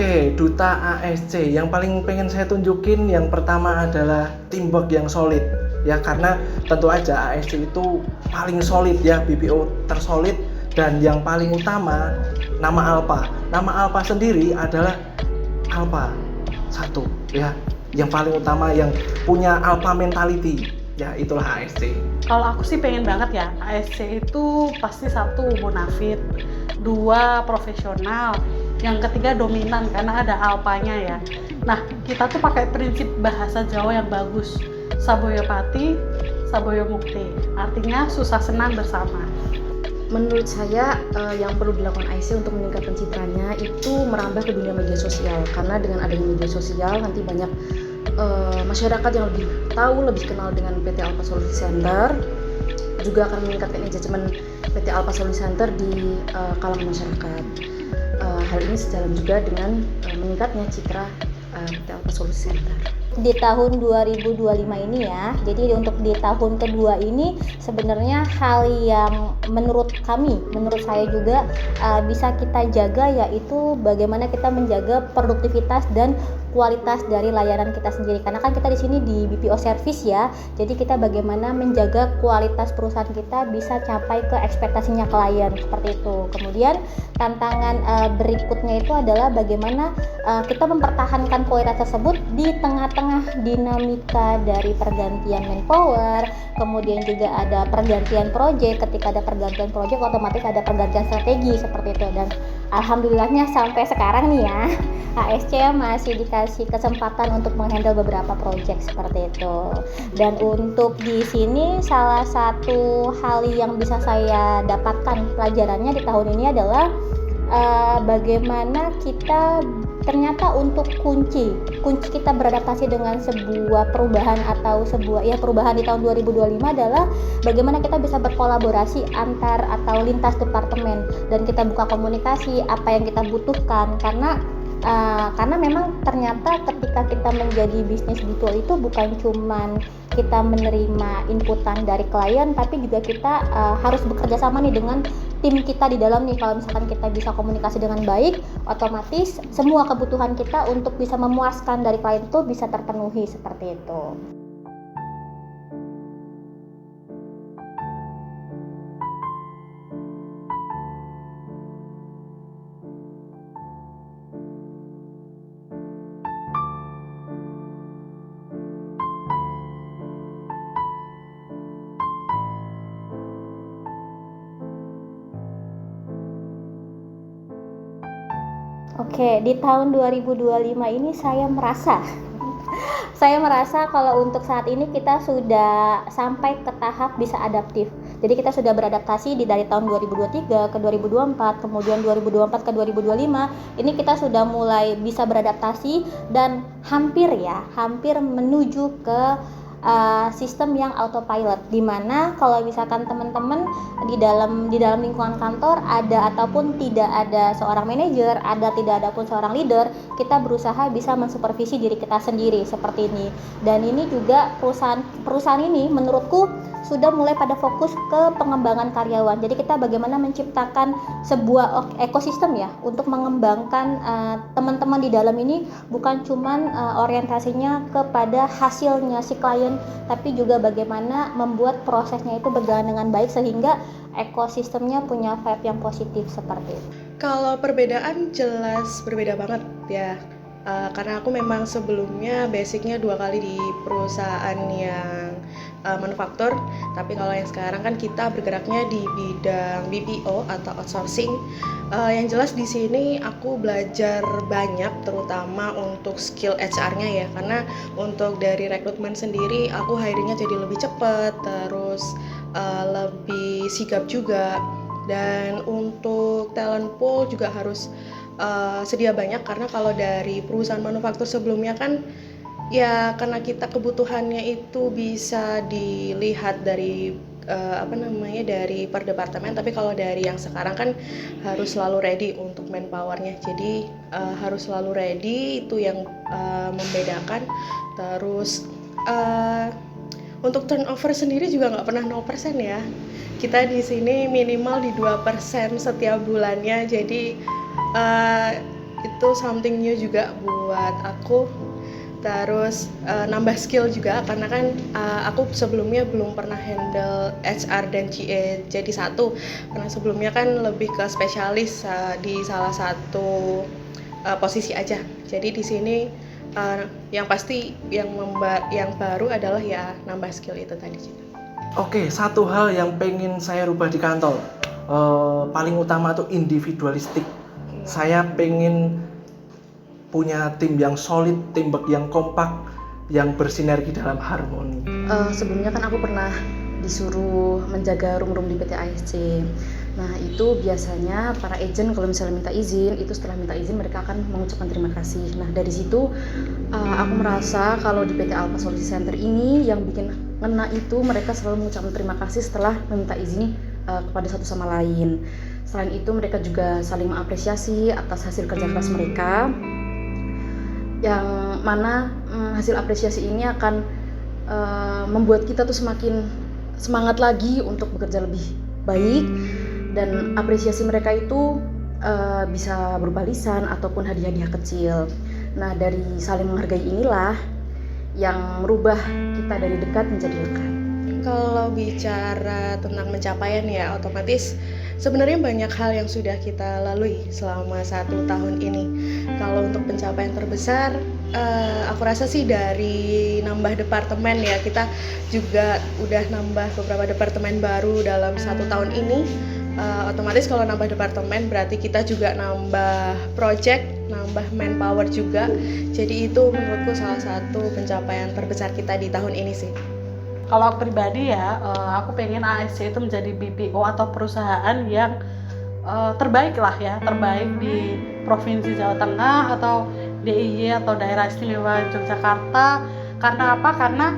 Oke, duta ASC yang paling pengen saya tunjukin yang pertama adalah teamwork yang solid ya, karena tentu aja ASC itu paling solid ya, BPO tersolid. Dan yang paling utama nama Alpha. Nama Alpha sendiri adalah Alpha satu ya, yang paling utama yang punya Alpha mentality ya, itulah ASC. Kalau aku sih pengen banget ya, ASC itu pasti satu bonafit, dua profesional, yang ketiga dominan karena ada alpanya ya. Nah, kita tuh pakai prinsip bahasa Jawa yang bagus, Saboyo Pati, Saboyo Mukti, artinya susah senang bersama. Menurut saya yang perlu dilakukan ASC untuk meningkatkan citranya itu merambah ke dunia media sosial, karena dengan adanya media sosial nanti banyak masyarakat yang lebih tahu, lebih kenal dengan PT Alpha Solution Center, juga akan meningkatkan engagement PT Alpha Solution Center di kalangan masyarakat. Hal ini sejalan juga dengan meningkatnya citra PT Alpha Solution Center. Di tahun 2025 ini ya, jadi untuk di tahun kedua ini sebenarnya hal yang menurut saya juga bisa kita jaga, yaitu bagaimana kita menjaga produktivitas dan kualitas dari layanan kita sendiri, karena kan kita di sini di BPO service ya, jadi kita bagaimana menjaga kualitas perusahaan kita bisa capai ke ekspektasinya klien, seperti itu. Kemudian tantangan berikutnya itu adalah bagaimana kita mempertahankan kualitas tersebut di tengah-tengah dinamika dari pergantian manpower, kemudian juga ada pergantian proyek. Ketika ada pergantian proyek otomatis ada pergantian strategi, seperti itu. Dan alhamdulillahnya sampai sekarang nih ya, ASC masih dikasih kesempatan untuk menghandle beberapa proyek seperti itu. Dan untuk di sini salah satu hal yang bisa saya dapatkan pelajarannya di tahun ini adalah bagaimana kita ternyata untuk kunci kita beradaptasi dengan sebuah perubahan atau perubahan di tahun 2025 adalah bagaimana kita bisa berkolaborasi antar atau lintas departemen dan kita buka komunikasi apa yang kita butuhkan, karena memang ternyata ketika kita menjadi bisnis virtual itu bukan cuman kita menerima inputan dari klien, tapi juga kita harus bekerja sama nih dengan tim kita di dalam nih. Kalau misalkan kita bisa komunikasi dengan baik, otomatis semua kebutuhan kita untuk bisa memuaskan dari klien itu bisa terpenuhi, seperti itu. Oke, di tahun 2025 ini saya merasa kalau untuk saat ini kita sudah sampai ke tahap bisa adaptif. Jadi kita sudah beradaptasi dari tahun 2023 ke 2024, kemudian 2024 ke 2025. Ini kita sudah mulai bisa beradaptasi dan hampir menuju ke sistem yang autopilot, dimana kalau misalkan teman-teman di dalam lingkungan kantor ada ataupun tidak ada seorang manajer, tidak ada pun seorang leader, kita berusaha bisa mensupervisi diri kita sendiri seperti ini. Dan ini juga perusahaan ini menurutku sudah mulai pada fokus ke pengembangan karyawan. Jadi kita bagaimana menciptakan sebuah ekosistem ya untuk mengembangkan teman-teman di dalam ini, bukan cuman orientasinya kepada hasilnya si klien, tapi juga bagaimana membuat prosesnya itu berjalan dengan baik sehingga ekosistemnya punya vibe yang positif, seperti itu. Kalau perbedaan jelas berbeda banget ya, karena aku memang sebelumnya basicnya 2 kali di perusahaan yang manufaktur, tapi kalau yang sekarang kan kita bergeraknya di bidang BPO atau outsourcing. Yang jelas di sini aku belajar banyak, terutama untuk skill HR-nya ya, karena untuk dari rekrutmen sendiri aku hiringnya jadi lebih cepat, terus lebih sigap juga. Dan untuk talent pool juga harus sedia banyak, karena kalau dari perusahaan manufaktur sebelumnya kan ya karena kita kebutuhannya itu bisa dilihat dari dari per departemen, tapi kalau dari yang sekarang kan harus selalu ready untuk manpowernya, jadi harus selalu ready, itu yang membedakan. Terus untuk turnover sendiri juga nggak pernah 0% ya, kita di sini minimal di 2% setiap bulannya, jadi itu something new juga buat aku. Terus nambah skill juga karena kan aku sebelumnya belum pernah handle HR dan GA jadi satu, karena sebelumnya kan lebih ke spesialis di salah satu posisi aja. Jadi di sini yang pasti yang baru adalah ya nambah skill itu tadi. Oke, satu hal yang pengen saya rubah di kantor, paling utama tuh individualistik. Saya pengen punya tim yang solid, teamwork yang kompak, yang bersinergi dalam harmoni. Sebelumnya kan aku pernah disuruh menjaga room-room di PT ASC. Nah itu biasanya para agent kalau misalnya minta izin, itu setelah minta izin mereka akan mengucapkan terima kasih. Nah dari situ aku merasa kalau di PT Alpha Solusi Center ini yang bikin ngena itu mereka selalu mengucapkan terima kasih setelah meminta izin kepada satu sama lain. Selain itu mereka juga saling mengapresiasi atas hasil kerja keras mereka, yang mana hasil apresiasi ini akan membuat kita tuh semakin semangat lagi untuk bekerja lebih baik, dan apresiasi mereka itu bisa berupa lisan ataupun hadiah-hadiah kecil. Nah dari saling menghargai inilah yang merubah kita dari dekat menjadi dekat. Kalau bicara tentang pencapaian ya otomatis sebenarnya banyak hal yang sudah kita lalui selama 1 tahun ini. Kalau untuk pencapaian terbesar, aku rasa sih dari nambah departemen ya. Kita juga udah nambah beberapa departemen baru dalam 1 tahun ini. Otomatis kalau nambah departemen berarti kita juga nambah project, nambah manpower juga. Jadi itu menurutku salah satu pencapaian terbesar kita di tahun ini sih. Kalau aku pribadi ya, aku pengen ASC itu menjadi BPO atau perusahaan yang terbaik lah ya, terbaik di Provinsi Jawa Tengah atau DIY atau Daerah Istimewa Yogyakarta. Karena apa? Karena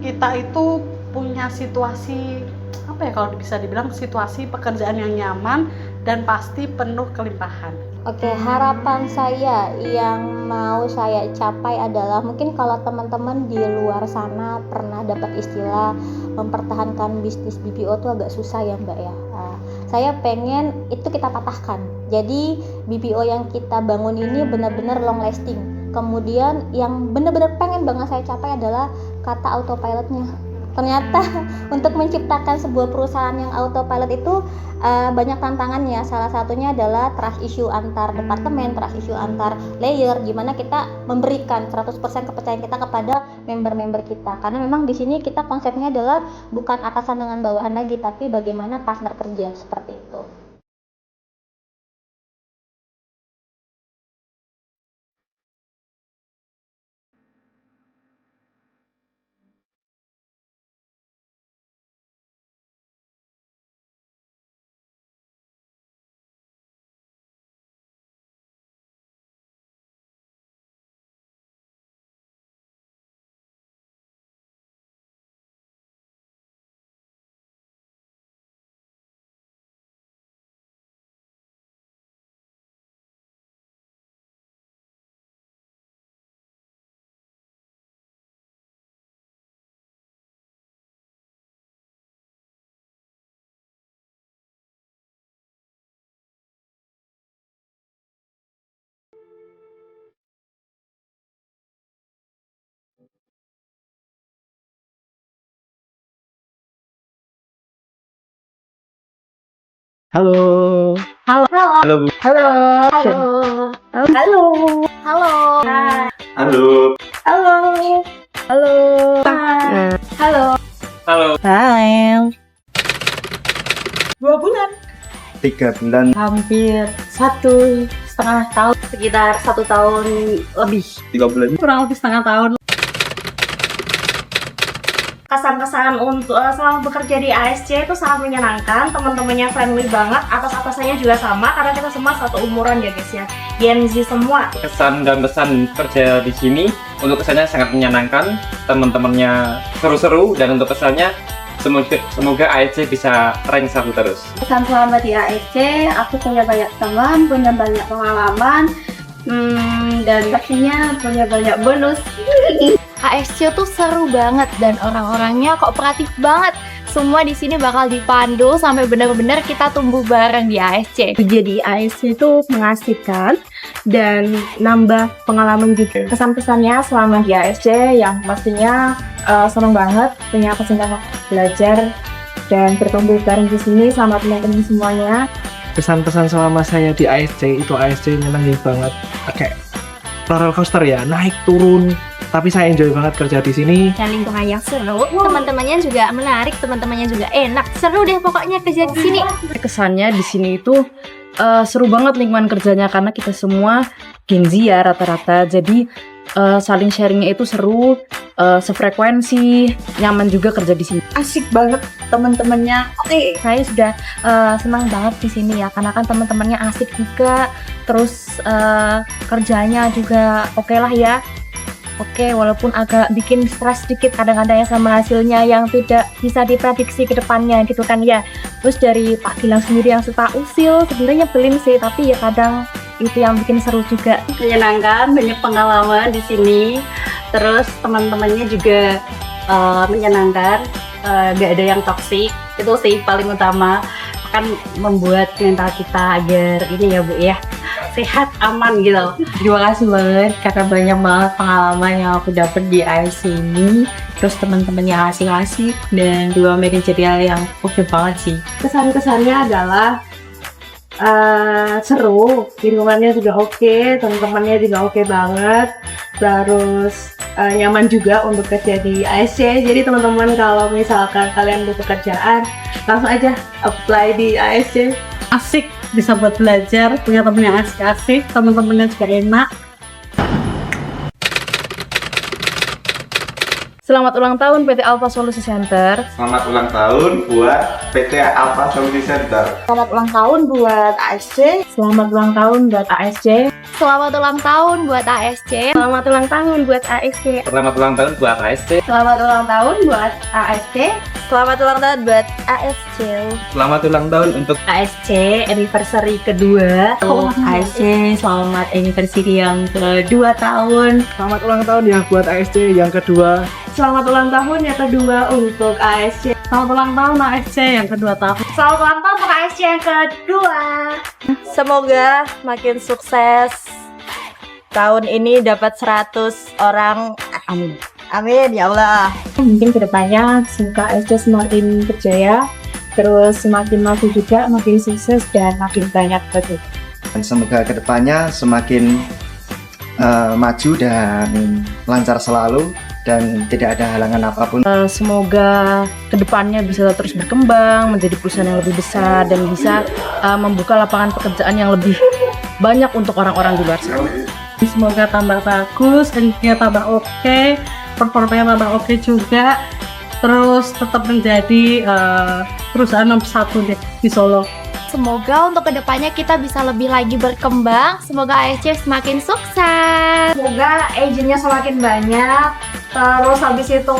kita itu punya situasi, apa ya kalau bisa dibilang situasi pekerjaan yang nyaman dan pasti penuh kelimpahan. Oke, harapan saya yang mau saya capai adalah mungkin kalau teman-teman di luar sana pernah dapat istilah mempertahankan bisnis BPO itu agak susah ya Mbak ya. Saya pengen itu kita patahkan. Jadi BPO yang kita bangun ini benar-benar long lasting. Kemudian yang benar-benar pengen banget saya capai adalah kata autopilotnya. Ternyata untuk menciptakan sebuah perusahaan yang autopilot itu banyak tantangannya. Salah satunya adalah trust issue antar departemen, trust issue antar layer, gimana kita memberikan 100% kepercayaan kita kepada member-member kita. Karena memang di sini kita konsepnya adalah bukan atasan dengan bawahan lagi, tapi bagaimana partner kerja seperti itu. Halo. Halo. Halo, Bu. Halo. Halo. Halo. Halo. Halo. Halo. Halo. Halo. Halo. Hai. 2 bulan. 3 bulan. Hampir 1,5 tahun, sekitar 1 tahun lebih. 3 bulan. Kurang lebih setengah tahun. Kesan-kesan untuk selama bekerja di ASC itu sangat menyenangkan, teman-temannya friendly banget, atas-atasannya juga sama karena kita semua satu umuran ya guys ya, Gen Z semua. Kesan dan pesan kerja di sini, untuk kesannya sangat menyenangkan, teman-temannya seru-seru, dan untuk kesannya semoga ASC bisa rank 1 terus. Kesan selama di ASC, aku punya banyak teman, punya banyak pengalaman, dan pastinya punya banyak bonus. ASC tuh seru banget dan orang-orangnya kooperatif banget. semua di sini bakal dipandu sampai benar-benar kita tumbuh bareng di ASC. Jadi ASC itu mengasihkan dan nambah pengalaman juga. Kesan-pesannya selama di ASC yang pastinya senang banget punya kesempatan belajar dan bertumbuh bareng di sini sama teman-teman semuanya. Pesan-pesan selama saya di ASC itu, ASC nyenengin banget, kayak roller coaster ya, naik turun. Tapi saya enjoy banget kerja di sini. Dan lingkungan yang seru, teman-temannya juga menarik, teman-temannya juga enak. Seru deh pokoknya kerja di sini. Kesannya di sini itu seru banget lingkungan kerjanya karena kita semua Gen Z ya rata-rata. Jadi saling sharingnya itu seru, sefrekuensi, nyaman juga kerja di sini. Asik banget teman-temannya. Oke, Saya sudah senang banget di sini ya, karena kan teman-temannya asik juga. Terus kerjanya juga oke lah ya. Oke, walaupun agak bikin stres sedikit kadang-kadang ya sama hasilnya yang tidak bisa diprediksi ke depannya gitu kan ya. Terus dari Pak Gilang sendiri yang suka usil, sebenarnya nyebelin sih, tapi ya kadang itu yang bikin seru juga. Menyenangkan, banyak pengalaman di sini. Terus teman-temannya juga menyenangkan, gak ada yang toksik. Itu sih paling utama, akan membuat mental kita agar ini ya Bu ya, sehat, aman gitu. Terima kasih banget karena banyak banget pengalaman yang aku dapat di ASC ini. Terus teman-teman yang asik-asik dan juga manajerial yang oke banget sih. kesan-kesannya adalah seru, lingkungannya juga oke, teman-temannya juga oke banget. Terus nyaman juga untuk kerja di ASC. Jadi teman-teman kalau misalkan kalian butuh pekerjaan, langsung aja apply di ASC. Asik, bisa buat belajar, punya temen yang asik-asik, teman-temannya juga enak. Selamat ulang tahun PT Alpha Solusi Center. Selamat ulang tahun buat PT Alpha Solusi Center. Selamat ulang tahun buat ASC. Selamat ulang tahun buat ASC. Selamat ulang tahun buat ASC. Selamat ulang tahun buat ASC. Selamat ulang tahun buat ASC. Selamat ulang tahun buat ASC. Selamat ulang tahun buat ASC. Selamat ulang tahun untuk ASC anniversary kedua. ASC selamat anniversary yang kedua tahun. Selamat ulang tahun ya buat ASC yang kedua. Selamat ulang tahun yang kedua untuk ASC. Selamat ulang tahun ASC yang kedua tahun. Selamat ulang tahun untuk ASC yang kedua. Semoga makin sukses. Tahun ini dapat 100 orang. Amin. Amin ya Allah. Mungkin kedepannya semoga ASC semakin berjaya, terus semakin maju juga, makin sukses dan makin banyak produk. Dan semoga kedepannya semakin maju dan lancar selalu dan tidak ada halangan apapun. Semoga kedepannya bisa terus berkembang menjadi perusahaan yang lebih besar dan bisa membuka lapangan pekerjaan yang lebih banyak untuk orang-orang di luar sana. Semoga tambah bagus, energinya tambah oke, performanya tambah oke juga. Terus tetap menjadi perusahaan nomor 1 deh di Solo. Semoga untuk kedepannya kita bisa lebih lagi berkembang. Semoga ASC semakin sukses. Semoga agentnya semakin banyak, terus habis itu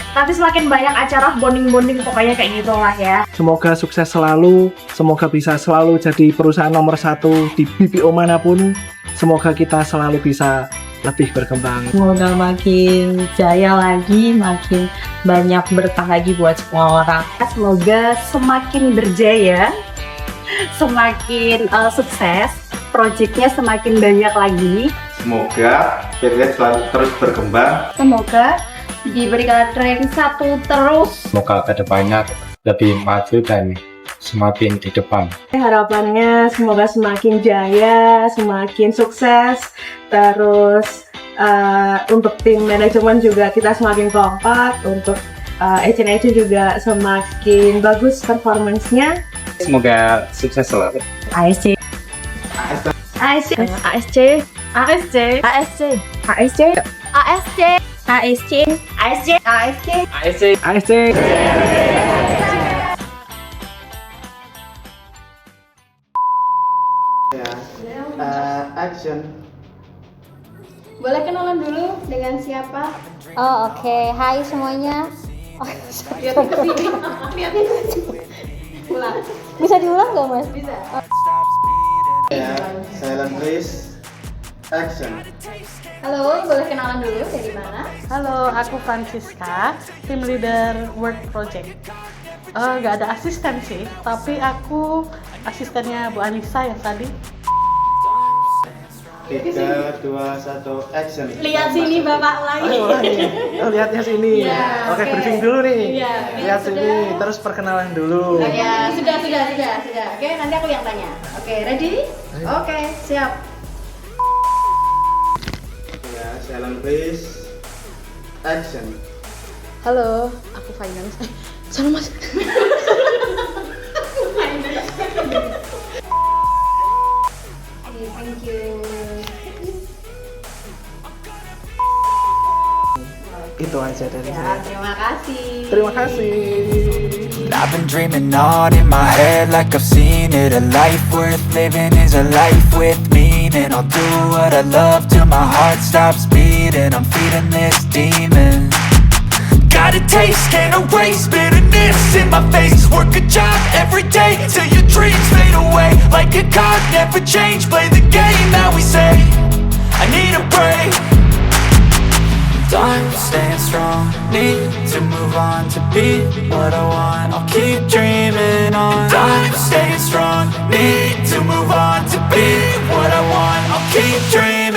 nanti semakin banyak acara bonding-bonding pokoknya kayak gitu lah ya. Semoga sukses selalu, semoga bisa selalu jadi perusahaan nomor 1 di BPO manapun. Semoga kita selalu bisa lebih berkembang. Semoga makin jaya lagi, makin banyak berkah lagi buat semua orang. Semoga semakin berjaya, semakin sukses, proyeknya semakin banyak lagi. Semoga PT selalu terus berkembang. Semoga diberikan rank 1 terus. Semoga kedepannya lebih maju dan semakin di depan. Harapannya semoga semakin jaya, semakin sukses. Terus untuk tim manajemen juga kita semakin kompak. Untuk agent-agent juga semakin bagus performance-nya. semoga sukses selalu. ASC. ASC. ASC. ASC. ASC. ASC. ASC. ASC. ASC. ASC. ASC. ASC. Action. Boleh kenalan dulu dengan siapa? Oh oke, hai semuanya. Bisa diulang nggak mas? Bisa. Silent please. Action. Halo, boleh kenalan dulu dari mana? Halo, aku Francisca, tim leader Work Project. Gak ada asisten sih, tapi aku asistennya Bu Anissa yang tadi. 3, 2, 1, action. Lihat sini Bapak lagi. Ayo ulangi. Oh, lihatnya sini. Iya, Oke, oke. briefing dulu nih. Iya, Lihat sudah. sini, terus perkenalan dulu. Ya, sudah. Oke, nanti aku yang tanya. Oke, ready? Oke, siap. Ya, silent please. Action. Halo, aku finance. Salah mas. Oke, thank you. Itu aja dari Ya, saya. terima kasih. Terima kasih. I've been dreaming on in my head like I've seen it. A life worth living is a life with meaning. I'll do what I love till my heart stops beating. I'm feeding this demon. Got a taste, can't erase bitterness in my face. Work a job every day till your dreams fade away. Like a card, never change, play the game that we say. I need a break. I'm staying strong, need to move on to be what I want. I'll keep dreaming on. I'm staying strong, need to move on to be what I want. I'll keep dreaming.